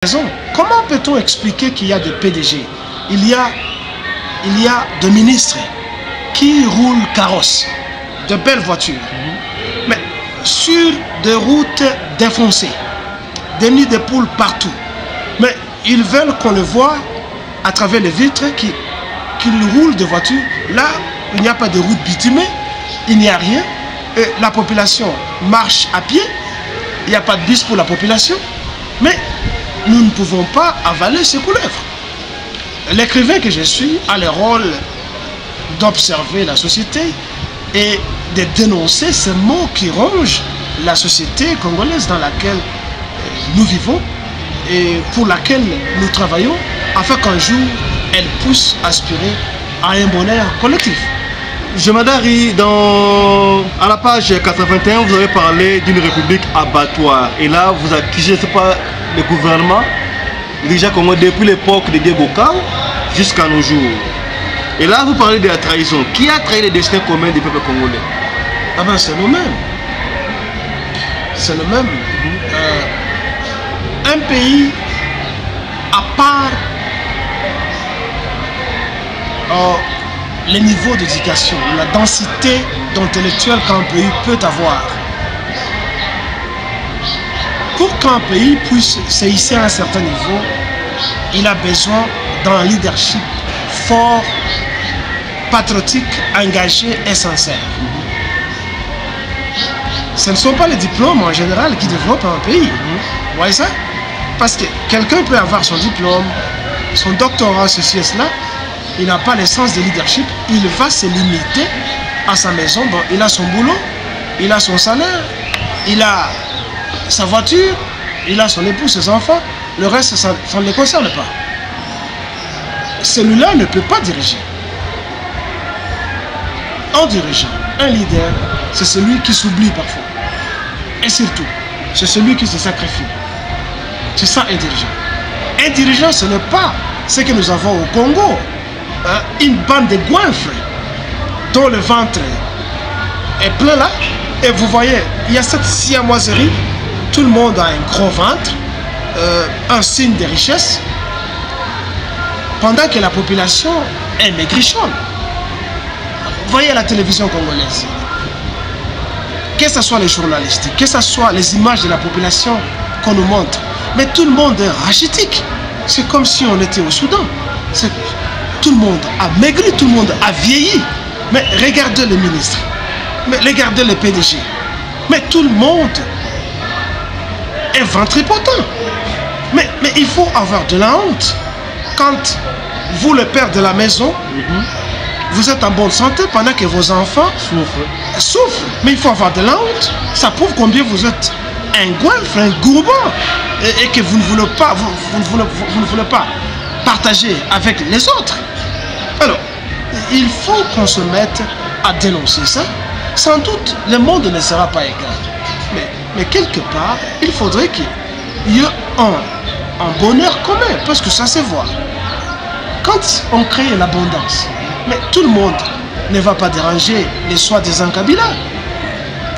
raison. Comment peut-on expliquer qu'il y a des PDG? Il y a des ministres qui roulent carrosse, de belles voitures, mais sur des routes défoncées, des nids de poules partout. Mais ils veulent qu'on le voit à travers les vitres qu'ils roulent de voitures. Là, il n'y a pas de route bitumée, il n'y a rien. Et la population marche à pied, il n'y a pas de bus pour la population. Mais nous ne pouvons pas avaler ces couleuvres. L'écrivain que je suis a le rôle d'observer la société et de dénoncer ces maux qui rongent la société congolaise dans laquelle nous vivons et pour laquelle nous travaillons afin qu'un jour elle puisse aspirer à un bonheur collectif. Je m'adari, à la page 81, vous avez parlé d'une république abattoir. Et là, vous accusez, je ne sais pas, le gouvernement, déjà comme depuis l'époque de Diego Cao jusqu'à nos jours. Et là, vous parlez de la trahison. Qui a trahi le destin commun du peuple congolais? Ah ben, c'est nous-mêmes. C'est nous-mêmes. Un pays à part les niveaux d'éducation, la densité intellectuelle qu'un pays peut avoir. Pour qu'un pays puisse se hisser à un certain niveau, il a besoin d'un leadership fort, patriotique, engagé et sincère. Ce ne sont pas les diplômes en général qui développent un pays. Vous voyez ça? Parce que quelqu'un peut avoir son diplôme, son doctorat, ceci et cela, il n'a pas le sens de leadership, il va se limiter à sa maison. Bon, il a son boulot, il a son salaire, il a sa voiture, il a son épouse, ses enfants, le reste, ça ne le concerne pas. Celui-là ne peut pas diriger. Un dirigeant, un leader, c'est celui qui s'oublie parfois. Et surtout, c'est celui qui se sacrifie. C'est ça un dirigeant. Un dirigeant, ce n'est pas ce que nous avons au Congo. Une bande de goinfres dont le ventre est plein là. Et vous voyez, il y a cette siamoiserie. Tout le monde a un gros ventre, un signe de richesse, pendant que la population est maigrichonne. Vous voyez la télévision congolaise, que ce soit les journalistes, que ce soit les images de la population qu'on nous montre, mais tout le monde est rachitique. C'est comme si on était au Soudan. Tout le monde a maigri, tout le monde a vieilli. Mais regardez les ministres, mais regardez les PDG. Mais tout le monde est ventripotent. Mais il faut avoir de la honte. Quand vous, le père de la maison, vous êtes en bonne santé pendant que vos enfants souffrent. Mais il faut avoir de la honte. Ça prouve combien vous êtes un goinfre, un gourmand. Et que vous ne voulez pas, vous ne voulez pas partager avec les autres. Alors, il faut qu'on se mette à dénoncer ça. Sans doute, le monde ne sera pas égal. Mais quelque part, il faudrait qu'il y ait un bonheur commun, parce que ça se voit. Quand on crée l'abondance, mais tout le monde ne va pas déranger les soi-disant Kabila.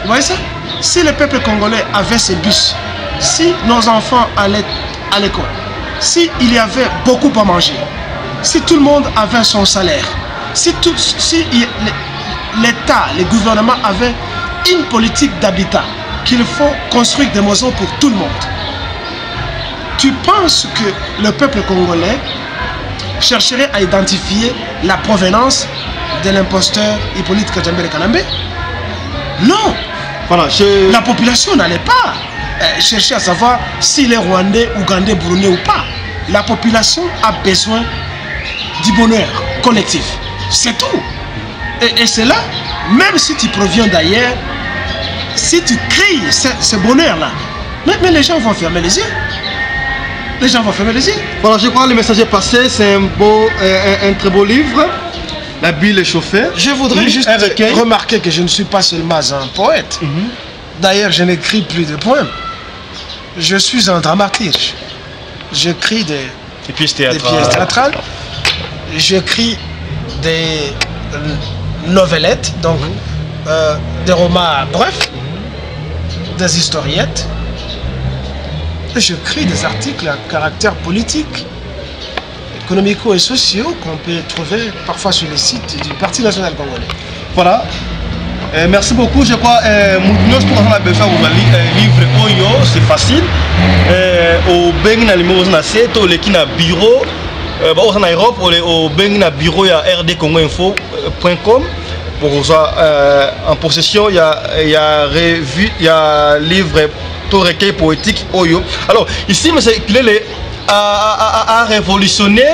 Vous voyez ça? Si le peuple congolais avait ses bus, si nos enfants allaient à l'école, s'il y avait beaucoup à manger, si tout le monde avait son salaire, si l'État, le gouvernement avait une politique d'habitat, qu'il faut construire des maisons pour tout le monde, tu penses que le peuple congolais chercherait à identifier la provenance de l'imposteur Hippolyte Kajambere Kalambe? Non. Voilà, la population n'allait pas chercher à savoir s'il est rwandais, ougandais, burundais ou pas. La population a besoin du bonheur collectif. C'est tout. Et c'est là, même si tu proviens d'ailleurs, si tu cries ce bonheur-là, mais les gens vont fermer les yeux. Les gens vont fermer les yeux. Voilà, je crois que le message est passé. C'est un très beau livre. La bille est chauffée. Je voudrais juste remarquer que je ne suis pas seulement un poète. D'ailleurs, je n'écris plus de poèmes. Je suis un dramaturge. J'écris des pièces théâtrales. J'écris des novellettes, donc des romans brefs, des historiettes. j'écris des articles à caractère politique, économico et sociaux qu'on peut trouver parfois sur les sites du Parti national congolais. Voilà. Merci beaucoup. Je crois que nous avons besoin de livre Oyo, c'est facile. Au Bengi numéro 7, au Lekina bureau, en Europe, au Bengi bureau, il y a rdcongoinfo.com. Pour ça, en possession, il y a livre tout recueil poétique Oyo. Alors, ici, M. Kilele a révolutionné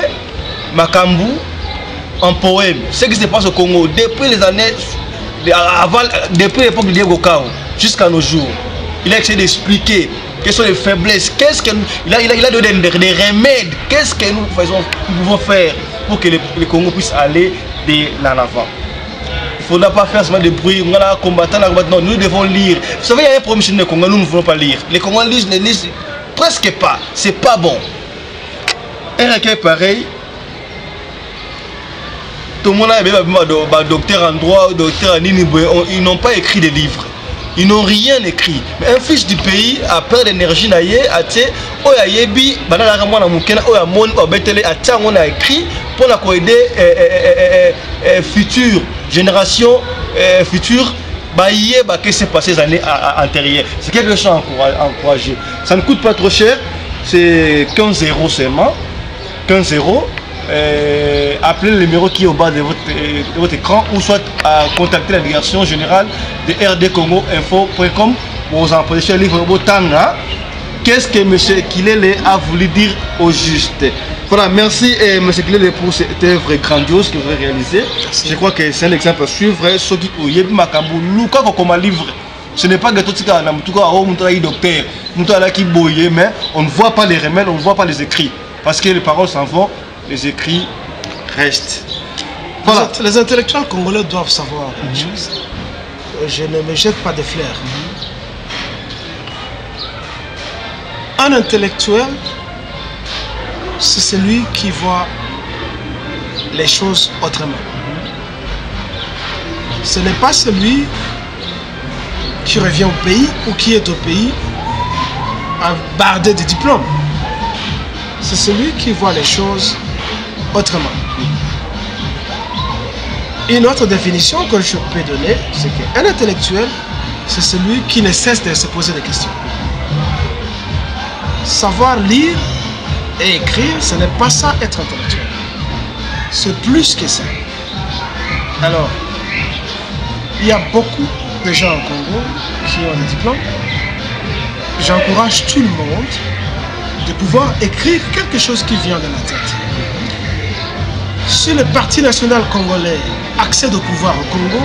Makambu en poème. Ce qui se passe au Congo depuis les années. Depuis l'époque de Diego Cao jusqu'à nos jours, il a essayé d'expliquer quelles sont les faiblesses, il a donné des remèdes, qu'est-ce que nous pouvons faire pour que le Congo puisse aller de l'avant. Il ne faudra pas faire seulement de bruit, non, nous devons lire. Vous savez, il y a un problème chez le Congo, nous ne voulons pas lire. Les Congolais ne lisent presque pas, c'est pas bon. Un recueil pareil. Tout le monde a docteur en droit, docteur en iniboué, ils n'ont pas écrit des livres. Ils n'ont rien écrit. Mais un fils du pays a peur d'énergie, a écrit pour aider futures générations futures. Qu'est-ce qui s'est passé les années antérieures. C'est quelque chose à encourager. Ça ne coûte pas trop cher. C'est 15 € seulement. 15 €. Appelez le numéro qui est au bas de votre écran ou soit à contacter la direction générale de rdcongoinfo.com pour vous emprunter un livre Botanga. Qu'est-ce que M. Kilele a voulu dire au juste? Voilà, merci M. Kilele pour cette œuvre grandiose que vous avez réalisée. Je crois que c'est un exemple à suivre. Ce qui est Makambu, Luka comme un livre. Ce n'est pas que tout ça, docteur, mais on ne voit pas les remèdes, on ne voit pas les écrits. Parce que les paroles s'en vont, les écrits restent. Voilà. Les intellectuels congolais doivent savoir une chose. Je ne me jette pas de fleurs. Un intellectuel, c'est celui qui voit les choses autrement. Ce n'est pas celui qui revient au pays ou qui est au pays bardé de diplômes. C'est celui qui voit les choses autrement. Une autre définition que je peux donner, c'est qu'un intellectuel, c'est celui qui ne cesse de se poser des questions. Savoir lire et écrire, ce n'est pas ça être intellectuel. C'est plus que ça. Alors, il y a beaucoup de gens au Congo qui ont des diplômes. J'encourage tout le monde de pouvoir écrire quelque chose qui vient de la tête. Si le Parti national congolais accède au pouvoir au Congo,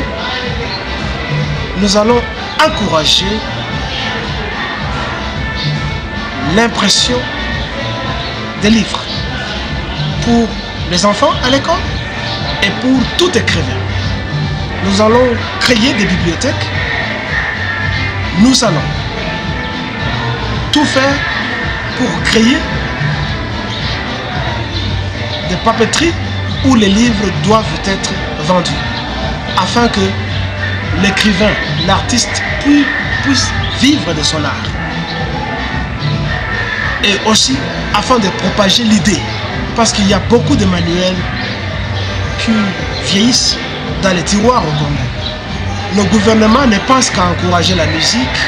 nous allons encourager l'impression des livres pour les enfants à l'école et pour tout écrivain. Nous allons créer des bibliothèques. Nous allons tout faire pour créer des papeteries où les livres doivent être vendus, afin que l'écrivain, l'artiste puisse vivre de son art. Et aussi afin de propager l'idée, parce qu'il y a beaucoup de manuels qui vieillissent dans les tiroirs au Congo. Nos gouvernements ne pensent qu'à encourager la musique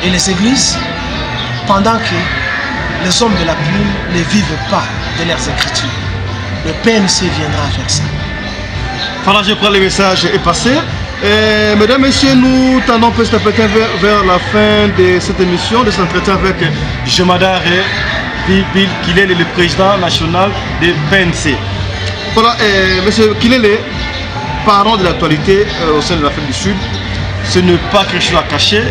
et les églises, pendant que les hommes de la plume ne vivent pas de leurs écritures. Le PNC viendra faire ça. Voilà, je crois que le message est passé. Mesdames, Messieurs, nous tendons petit à petit vers la fin de cette émission, de cet entretien avec Jemadar Kilele, le président national de PNC. Voilà, Monsieur Kilele, parlons de l'actualité au sein de l'Afrique du Sud. Ce n'est pas quelque chose à cacher.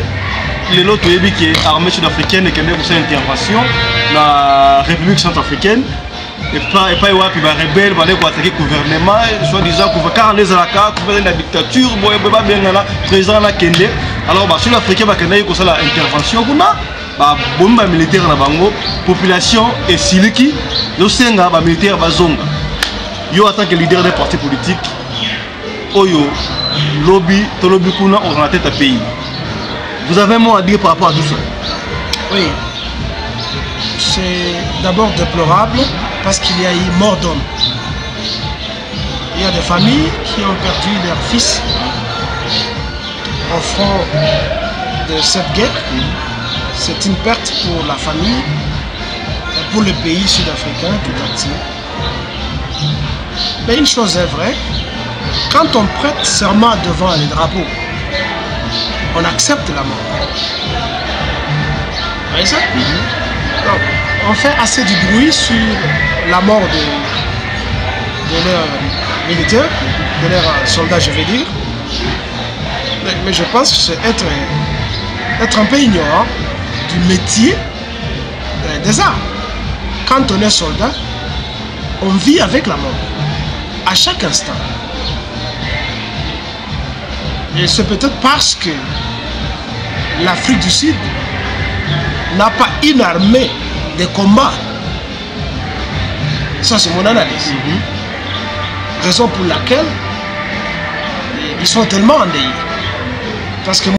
L'autre qui est armée sud-africaine et qui a une intervention dans la République centrafricaine. Et pas les rebelles qui ont attaqué le gouvernement, soi-disant que les Alaka, la dictature, le président a Kende. Alors, les Sud-Africains ont une intervention. Les militaires dans la population et Siliki, les militaires bazonga. Yo en tant que leader des partis politiques, Oyo, lobby, kuna, on a tête à pays. Vous avez un mot à dire par rapport à tout ça? Oui, c'est d'abord déplorable parce qu'il y a eu mort d'homme. Il y a des familles qui ont perdu leur fils au front de cette guerre. C'est une perte pour la famille et pour le pays sud-africain tout entier. Mais une chose est vraie, quand on prête serment devant les drapeaux, on accepte la mort. Vous voyez ça? Donc, on fait assez du bruit sur la mort de leurs militaires, de leurs soldats, je vais dire. Mais je pense que c'est être un peu ignorant du métier des armes. Quand on est soldat, on vit avec la mort, à chaque instant. Et c'est peut-être parce que l'Afrique du Sud n'a pas une armée de combat. Ça, c'est mon analyse. Raison pour laquelle ils sont tellement endeuillés. Parce que